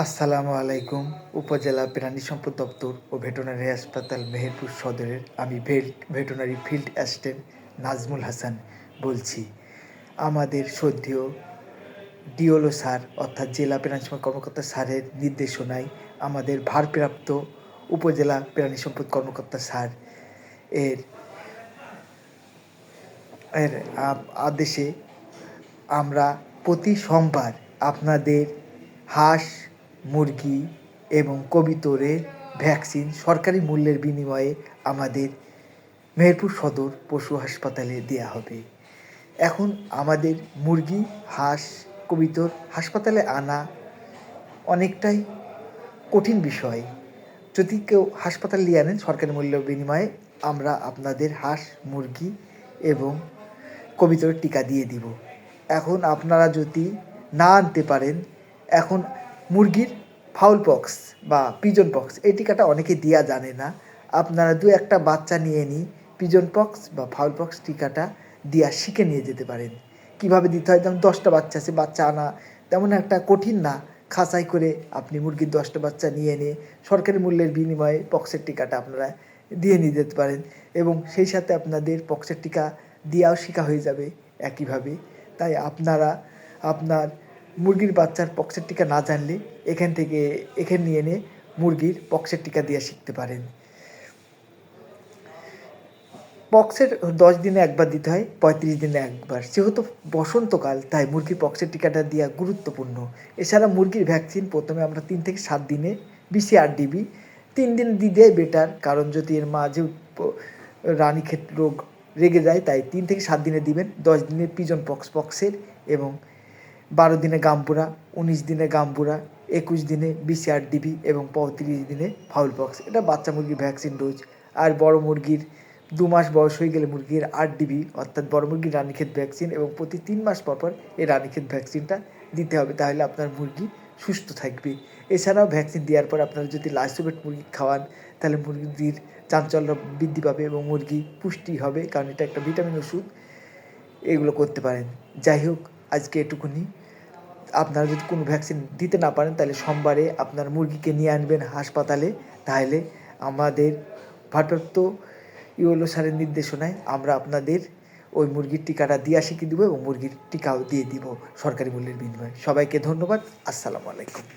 আসসালামু আলাইকুম। উপজেলা প্রাণী সম্পদ দপ্তর ও ভেটেরিনারি হাসপাতাল মেহেরপুর সদরের আমি veterinary field assistant Nazmul Hasan বলছি। আমাদের শ্রদ্ধেয় ডিওলো স্যার অর্থাৎ জেলা প্রাণী সম্পদ কর্মকর্তা স্যারের নির্দেশনায় আমাদের ভারপ্রাপ্ত উপজেলা প্রাণী সম্পদ কর্মকর্তা স্যার এর এর আদেশে আমরা প্রতি সোমবার আপনাদের হাঁস, মুরগি এবং কবিতরের ভ্যাকসিন সরকারি মূল্যের বিনিময়ে আমাদের মেহেরপুর সদর পশু হাসপাতালে দেওয়া হবে। এখন আমাদের মুরগি, হাঁস, কবিতর হাসপাতালে আনা অনেকটাই কঠিন বিষয়। যদি কেউ হাসপাতালে নিয়ে আনেন সরকারি মূল্য বিনিময়ে আমরা আপনাদের হাঁস, মুরগি এবং কবিতরের টিকা দিয়ে দিব। এখন আপনারা যদি না আনতে পারেন, এখন মুরগির ফাউল পক্স বা পিজন পক্স এই টিকাটা অনেকে দেওয়া জানে না। আপনারা দু একটা বাচ্চা নিয়ে পিজন পক্স বা ফাউল পক্স টিকাটা দেওয়া শিখে নিয়ে যেতে পারেন। কীভাবে দিতে হয়, যেমন 10টা বাচ্চা আছে, বাচ্চা আনা তেমন একটা কঠিন না। খাঁচাই করে আপনি মুরগির 10টা বাচ্চা নিয়ে সরকারি মূল্যের বিনিময়ে পক্সের টিকাটা আপনারা দিয়ে নিয়ে যেতে পারেন এবং সেই সাথে আপনাদের পক্সের টিকা দেওয়াও শেখা হয়ে যাবে একইভাবে। তাই আপনারা আপনার মুরগির বাচ্চার পক্সের টিকা না জানলে এখানে নিয়ে মুরগির পক্সের টিকা দিয়ে শিখতে পারেন। পক্সের 10 দিনে একবার দিতে হয়, 35 দিনে একবার। যেহেতু বসন্তকাল তাই মুরগির পক্সের টিকাটা দেওয়া গুরুত্বপূর্ণ। এছাড়া মুরগির ভ্যাকসিন প্রথমে আমরা 3 থেকে 7 দিনে BCR দিবি। 3 দিন দিলে বেটার, কারণ যদি এর মাঝে রানীক্ষেত রোগ রেগে যায়, তাই 3 থেকে 7 দিনে দিবেন। 10 দিনে পিজন পক্সের এবং 12 দিনে গাম্বুরা, 19 দিনে গাম্বুরা, 21 দিনে BCR দিবি এবং 35 দিনে ফাউল পক্স। এটা বাচ্চা মুরগির ভ্যাকসিন ডোজ। আর বড় মুরগির 2 মাস বয়স হয়ে গেলে মুরগির 8 দিবি অর্থাৎ বড় মুরগির রানীক্ষেত ভ্যাকসিন এবং প্রতি 3 মাস পর এই রানীক্ষেত ভ্যাকসিনটা দিতে হবে, তাহলে আপনার মুরগি সুস্থ থাকবে। এছাড়াও ভ্যাকসিন দেওয়ার পর আপনারা যদি লাইসোভেট মুরগি খাওয়ান তাহলে মুরগির চাঞ্চল্য বৃদ্ধি পাবে এবং মুরগি পুষ্টি হবে, কারণ এটা একটা ভিটামিন ওষুধ। এগুলো করতে পারেন। যাই হোক, আজকে এটুকুনি। আপনারা যদি কোনো ভ্যাকসিন দিতে না পারেন তাহলে সোমবারে আপনার মুরগিকে নিয়ে আনবেন হাসপাতালে, তাহলে আমাদের ভারপ্রাপ্ত ইওলো স্যারের নির্দেশনায় আমরা আপনাদের ওই মুরগির টিকাটা দিয়ে শিখিয়ে দেবো এবং মুরগির টিকাও দিয়ে দিব সরকারি মূল্যের বিনিময়ে। সবাইকে ধন্যবাদ। আসসালামু আলাইকুম।